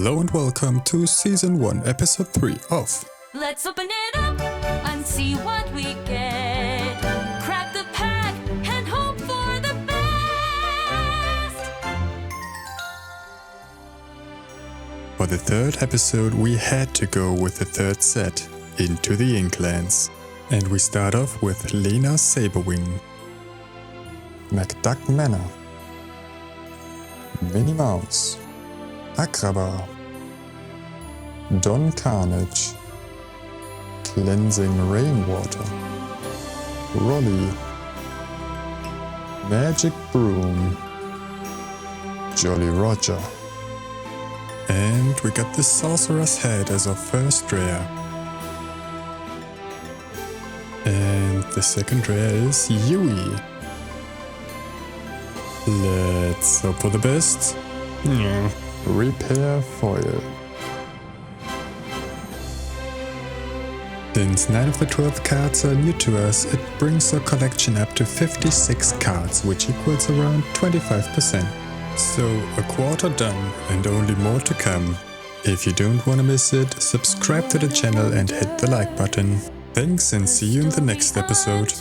Hello and welcome to Season 1, Episode 3 of Let's open it up and see what we get. Crack the pack and hope for the best. For the third episode, we had to go with the third set, Into the Inklands. And we start off with Lena Saberwing, McDuck Manor, Minnie Mouse, Agrabah, Don Carnage, Cleansing Rainwater, Rolly, Magic Broom, Jolly Roger. And we got the Sorcerer's Head as our first rare. And the second rare is Yui. Let's hope for the best. Repair foil. Since 9 of the 12 cards are new to us, it brings our collection up to 56 cards, which equals around 25%. So a quarter done and only more to come. If you don't want to miss it, subscribe to the channel and hit the like button. Thanks and see you in the next episode.